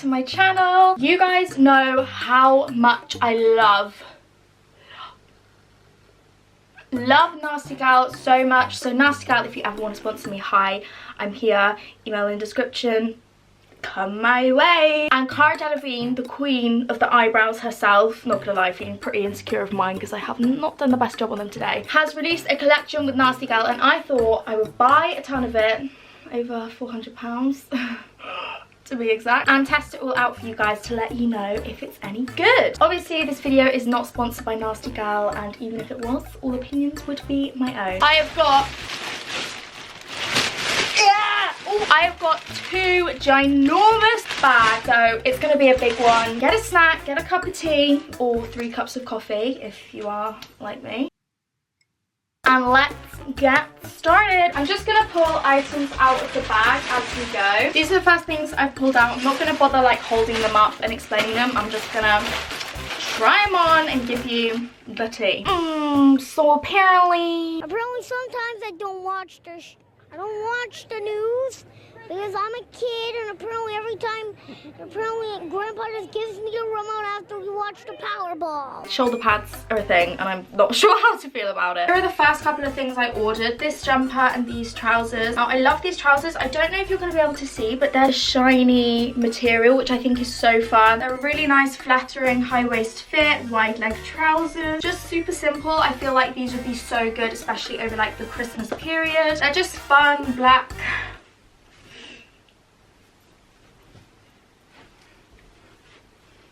to my channel. You guys know how much I love Nasty Gal so much. So Nasty Gal, if you ever want to sponsor me, hi, I'm here. Email in description. Come my way. And Cara Delevingne, the queen of the eyebrows herself, not gonna lie, feeling pretty insecure of mine because I have not done the best job on them today, has released a collection with Nasty Gal, and I thought I would buy a ton of it, over £400 to be exact, and test it all out for you guys to let you know if it's any good. Obviously this video is not sponsored by Nasty Gal, and even if it was, all opinions would be my own. I have got two ginormous bags, so it's going to be a big one. Get a snack, get a cup of tea, or 3 cups of coffee if you are like me. And let's get started. I'm just going to pull items out of the bag as we go. These are the first things I've pulled out. I'm not going to bother like holding them up and explaining them. I'm just going to try them on and give you the tea. So apparently sometimes I don't watch the news because I'm a kid, and apparently Grandpa just gives me a remote after we watch the Powerball. Shoulder pads are a thing, and I'm not sure how to feel about it. Here are the first couple of things I ordered. This jumper and these trousers. Now, I love these trousers. I don't know if you're going to be able to see, but they're shiny material, which I think is so fun. They're a really nice, flattering, high-waist fit, wide-leg trousers. Just super simple. I feel like these would be so good, especially over like the Christmas period. They're just fun, black.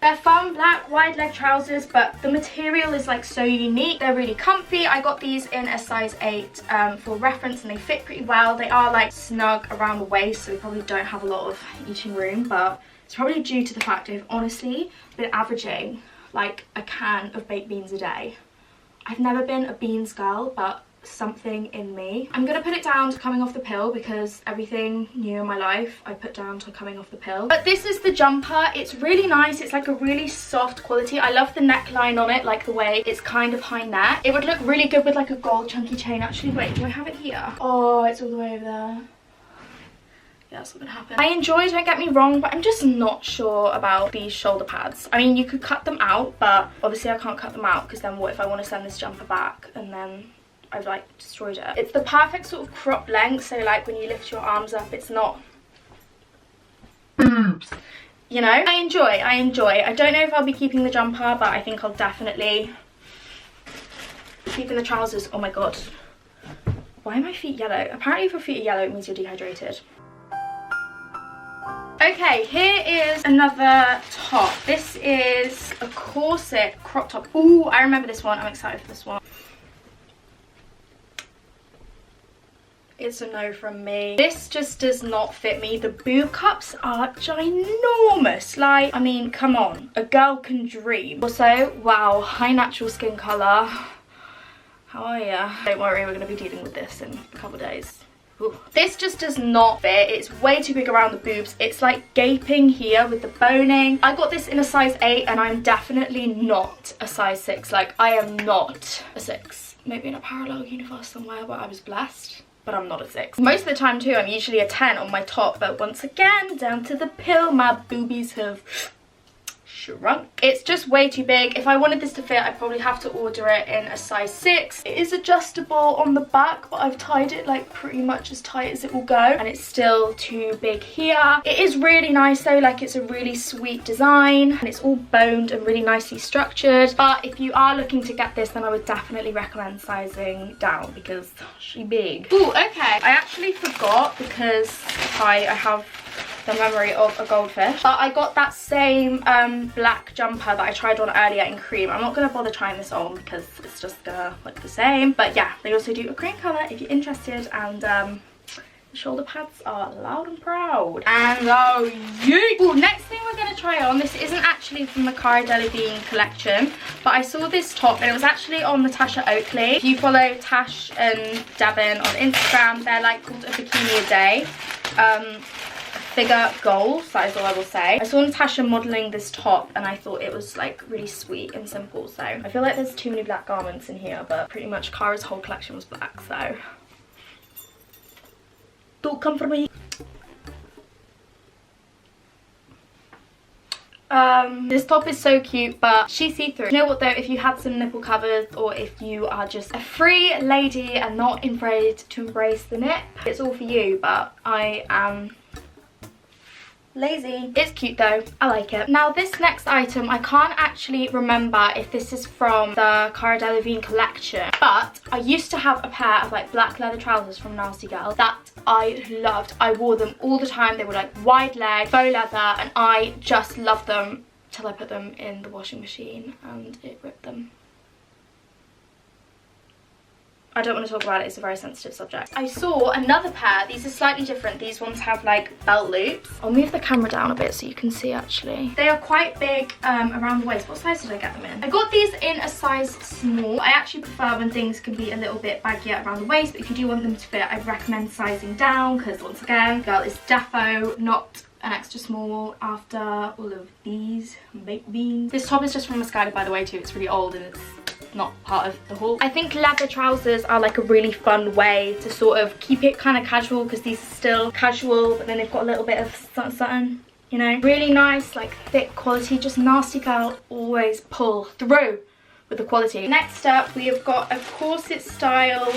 They're fun, black, wide leg trousers, but the material is like so unique. They're really comfy. I got these in a size 8 for reference, and they fit pretty well. They are like snug around the waist, so they probably don't have a lot of eating room, but it's probably due to the fact I've honestly been averaging like a can of baked beans a day. I've never been a beans girl, but something in me. I'm gonna put it down to coming off the pill because everything new in my life I put down to coming off the pill. But this is the jumper. It's really nice. It's like a really soft quality. I love the neckline on it, like the way it's kind of high neck. It would look really good with like a gold chunky chain. Actually, wait, do I have it here? Oh, it's all the way over there. Yeah, that's what gonna happen. I enjoy, don't get me wrong, but I'm just not sure about these shoulder pads. I mean, you could cut them out, but obviously I can't cut them out because then what if I want to send this jumper back and then I've like destroyed it. It's the perfect sort of crop length, so like when you lift your arms up, it's not boobs. You know, I enjoy. I don't know if I'll be keeping the jumper, but I think I'll definitely be keeping the trousers. Oh my god, why are my feet yellow? Apparently if your feet are yellow, it means you're dehydrated. Okay, here is another top. This is a corset crop top. Ooh, I remember this one. I'm excited for this one. It's a no from me. This just does not fit me. The boob cups are ginormous. Like, I mean, come on. A girl can dream. Also, wow, high natural skin colour. How are ya? Don't worry, we're going to be dealing with this in a couple of days. Ooh. This just does not fit. It's way too big around the boobs. It's like gaping here with the boning. I got this in a size 8 and I'm definitely not a size 6. Like, I am not a 6. Maybe in a parallel universe somewhere where I was blessed, but I'm not a 6. Most of the time too, I'm usually a 10 on my top, but once again, down to the pill, my boobies have shrunk. It's just way too big. If I wanted this to fit, I'd probably have to order it in a size 6. It is adjustable on the back, but I've tied it like pretty much as tight as it will go, and it's still too big here. It is really nice though, like it's a really sweet design, and it's all boned and really nicely structured. But if you are looking to get this, then I would definitely recommend sizing down because she's big. Ooh, okay. I actually forgot because I have the memory of a goldfish, but I got that same black jumper that I tried on earlier in cream. I'm not going to bother trying this on because it's just gonna look the same, but yeah, they also do a cream colour if you're interested, and the shoulder pads are loud and proud. And oh yeet! Ooh, next thing we're going to try on, this isn't actually from the Cara Delevingne collection, but I saw this top and it was actually on Natasha Oakley. If you follow Tash and Devin on Instagram, they're like called a bikini a day. Figure goals, that is all I will say. I saw Natasha modelling this top and I thought it was like really sweet and simple, so I feel like there's too many black garments in here, but pretty much Cara's whole collection was black, so don't come for me. This top is so cute, but she's see-through. You know what though, if you had some nipple covers, or if you are just a free lady and not afraid to embrace the nip, it's all for you, but I am lazy. It's cute though, I like it. Now this next item, I can't actually remember if this is from the Cara Delevingne collection, but I used to have a pair of like black leather trousers from Nasty Girl that I loved. I wore them all the time. They were like wide leg, faux leather, and I just loved them till I put them in the washing machine and it ripped them. I don't want to talk about it, it's a very sensitive subject. I saw another pair. These are slightly different. These ones have like belt loops. I'll move the camera down a bit so you can see actually. They are quite big around the waist. What size did I get them in? I got these in a size small. I actually prefer when things can be a little bit baggier around the waist, but if you do want them to fit, I'd recommend sizing down because once again, girl is defo not an extra small after all of these baked beans. This top is just from Mascara, by the way, too. It's really old and it's not part of the haul. I think leather trousers are like a really fun way to sort of keep it kind of casual, because these are still casual, but then they've got a little bit of something, you know. Really nice, like thick quality. Just Nasty Girl always pull through with the quality. Next up, we have got a corset style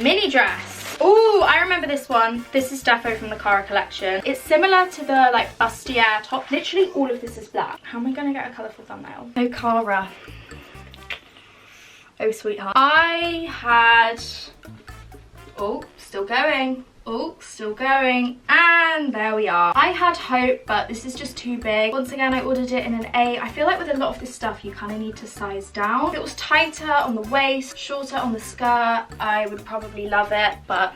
mini dress. Oh, I remember this one. This is defo from the Cara collection. It's similar to the like bustier top. Literally all of this is black. How am I going to get a colourful thumbnail? Oh, Cara. Oh, sweetheart. I had... Oh, still going. Oh, still going. And there we are. I had hope, but this is just too big. Once again, I ordered it in an A. I feel like with a lot of this stuff, you kind of need to size down. If it was tighter on the waist, shorter on the skirt, I would probably love it, but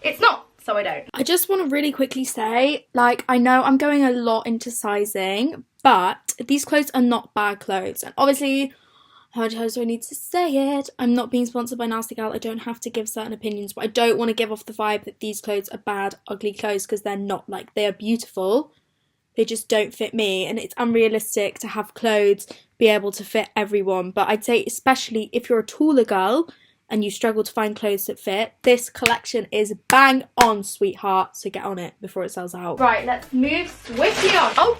it's not. So I don't. I just want to really quickly say, like, I know I'm going a lot into sizing, but these clothes are not bad clothes. And obviously, how many times do I need to say it? I'm not being sponsored by Nasty Girl. I don't have to give certain opinions, but I don't want to give off the vibe that these clothes are bad, ugly clothes, because they're not. Like, they are beautiful. They just don't fit me, and it's unrealistic to have clothes be able to fit everyone. But I'd say especially if you're a taller girl and you struggle to find clothes that fit, this collection is bang on, sweetheart. So get on it before it sells out. Right, let's move swiftly on. Oh,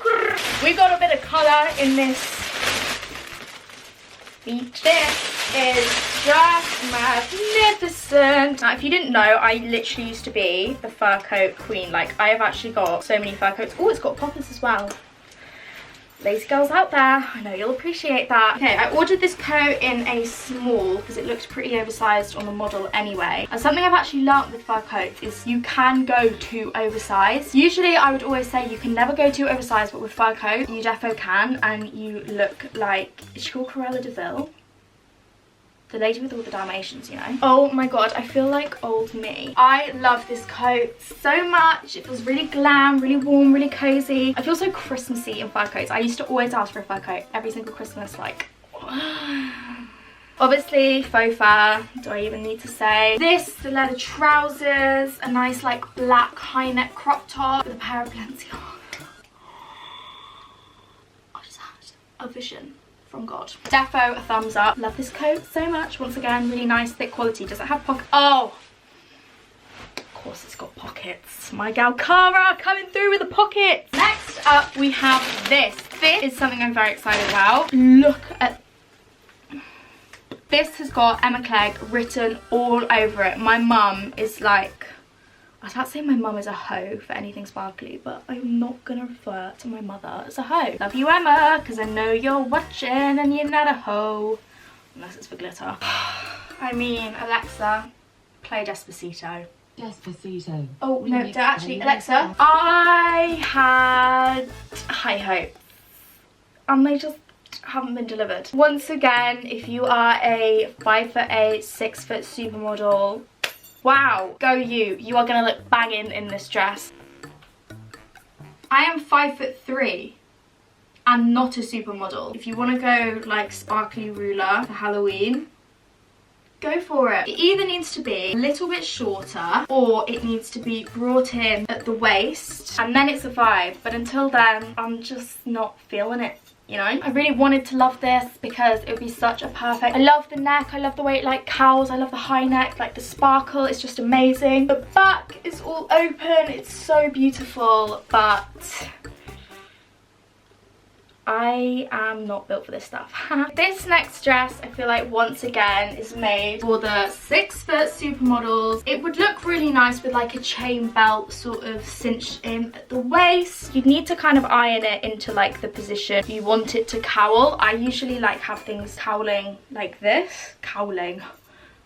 we've got a bit of colour in this. This is just magnificent. Now, if you didn't know, I literally used to be the fur coat queen. Like, I have actually got so many fur coats. Oh, it's got poppers as well. Lazy girls out there, I know you'll appreciate that. Okay, I ordered this coat in a small because it looked pretty oversized on the model anyway. And something I've actually learnt with fur coats is you can go too oversized. Usually I would always say you can never go too oversized, but with fur coat you defo can, and you look like, is she called Cruella de Vil? The lady with all the Dalmatians, you know. Oh my god, I feel like old me. I love this coat so much. It feels really glam, really warm, really cozy. I feel so Christmassy in fur coats. I used to always ask for a fur coat every single Christmas, like... Obviously, faux fur, do I even need to say? This, the leather trousers, a nice like black high neck crop top with a pair of Balenciaga. I just had a vision from God. Defo, a thumbs up. Love this coat so much. Once again, really nice, thick quality. Does it have pockets? Oh! Of course it's got pockets. My gal Cara coming through with the pockets. Next up, we have this. This is something I'm very excited about. Look at... This has got Clegg written all over it. My mum is like... I was about to say my mum is a hoe for anything sparkly, but I'm not going to refer to my mother as a hoe. Love you, Emma, because I know you're watching and you're not a hoe. Unless it's for glitter. I mean, Alexa, play Despacito. Despacito. Oh, no, actually, Alexa. I had high hopes. And they just haven't been delivered. Once again, if you are a 5'8", 6' supermodel, wow, go you. You are going to look banging in this dress. I am 5'3" and not a supermodel. If you want to go like sparkly ruler for Halloween, go for it. It either needs to be a little bit shorter or it needs to be brought in at the waist, and then it's a vibe. But until then, I'm just not feeling it. You know, I really wanted to love this because it would be such a perfect... I love the neck, I love the way it like cowls, I love the high neck, like the sparkle, it's just amazing. The back is all open, it's so beautiful, but I am not built for this stuff. This next dress, I feel like once again is made for the 6-foot supermodels. It would look really nice with like a chain belt sort of cinched in at the waist. You'd need to kind of iron it into like the position you want it to cowl. I usually like have things cowling like this. Cowling.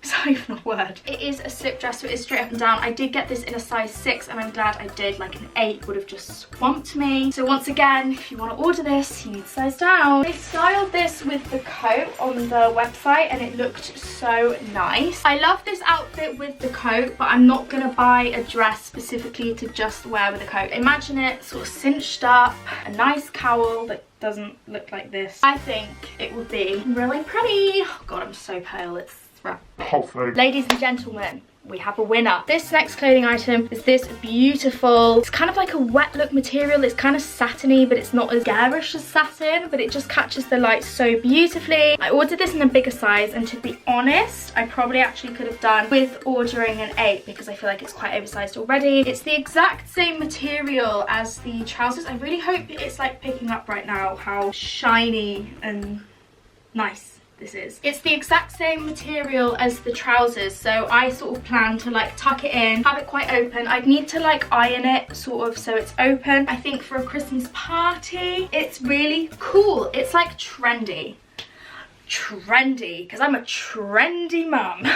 It's not even a word. It is a slip dress, so it is straight up and down. I did get this in a size 6 and I'm glad I did. Like an 8 would have just swamped me. So once again, if you want to order this, you need to size down. They styled this with the coat on the website and it looked so nice. I love this outfit with the coat, but I'm not going to buy a dress specifically to just wear with a coat. Imagine it sort of cinched up, a nice cowl that doesn't look like this. I think it would be really pretty. Oh God, I'm so pale. It's perfect. Ladies and gentlemen, we have a winner. This next clothing item is this beautiful, it's kind of like a wet look material. It's kind of satiny, but it's not as garish as satin, but it just catches the light so beautifully. I ordered this in a bigger size, and to be honest, I probably actually could have done with ordering an 8 because I feel like it's quite oversized already. It's the exact same material as the trousers. I really hope it's like picking up right now how shiny and nice this is. It's the exact same material as the trousers, so I sort of plan to like tuck it in, have it quite open. I'd need to like iron it sort of so it's open. I think for a Christmas party, it's really cool. It's like trendy, because I'm a trendy mum.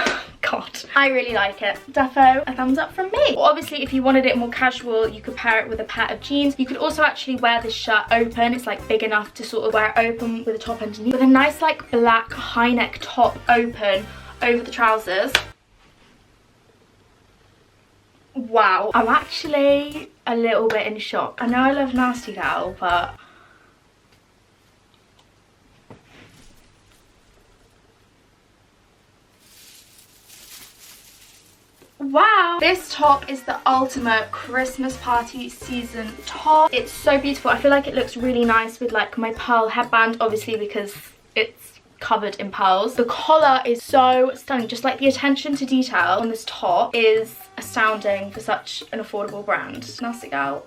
God, I really like it. Defo, a thumbs up from me. Well, obviously, if you wanted it more casual, you could pair it with a pair of jeans. You could also actually wear this shirt open. It's like big enough to sort of wear it open with a top underneath, with a nice like black high neck top open over the trousers. Wow, I'm actually a little bit in shock. I know I love Nasty Gal, but wow, this top is the ultimate Christmas party season top. It's so beautiful. I feel like it looks really nice with like my pearl headband, obviously because it's covered in pearls. The collar is so stunning. Just like the attention to detail on this top is astounding for such an affordable brand. Nasty Gal.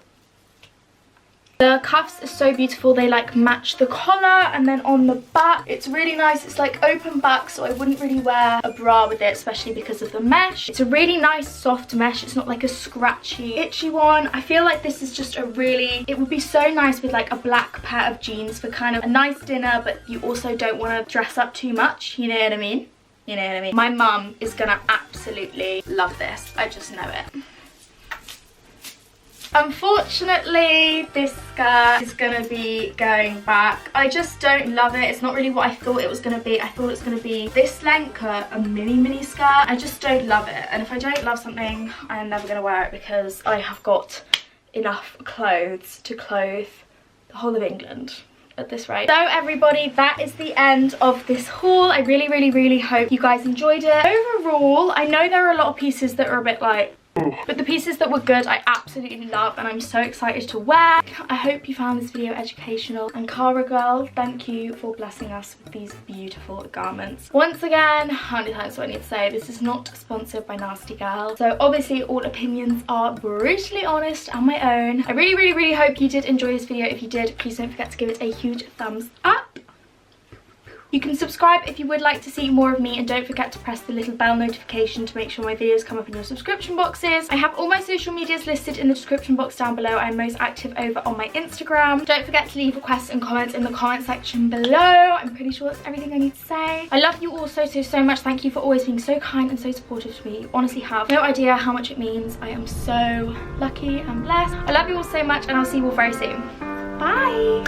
The cuffs are so beautiful. They like match the collar, and then on the back it's really nice. It's like open back, so I wouldn't really wear a bra with it, especially because of the mesh. It's a really nice soft mesh. It's not like a scratchy itchy one. I feel like this is just a really, it would be so nice with like a black pair of jeans for kind of a nice dinner, but you also don't want to dress up too much, you know what I mean? You know what I mean? My mum is gonna absolutely love this. I just know it. Unfortunately, this skirt is going to be going back. I just don't love it. It's not really what I thought it was going to be. I thought it was going to be this length, a mini skirt. I just don't love it. And if I don't love something, I'm never going to wear it because I have got enough clothes to clothe the whole of England at this rate. So everybody, that is the end of this haul. I really hope you guys enjoyed it. Overall, I know there are a lot of pieces that are a bit like, but the pieces that were good I absolutely love, and I'm so excited to wear. I hope you found this video educational, and Cara girl, thank you for blessing us with these beautiful garments. Once again, how many times do I need to say, this is not sponsored by Nasty Gal, so obviously all opinions are brutally honest and my own. I really hope you did enjoy this video. If you did, please don't forget to give it a huge thumbs up. You can subscribe if you would like to see more of me, and don't forget to press the little bell notification to make sure my videos come up in your subscription boxes. I have all my social medias listed in the description box down below. I'm most active over on my Instagram. Don't forget to leave requests and comments in the comment section below. I'm pretty sure that's everything I need to say. I love you all so much. Thank you for always being so kind and so supportive to me. You honestly have no idea how much it means. I am so lucky and blessed. I love you all so much, and I'll see you all very soon. Bye!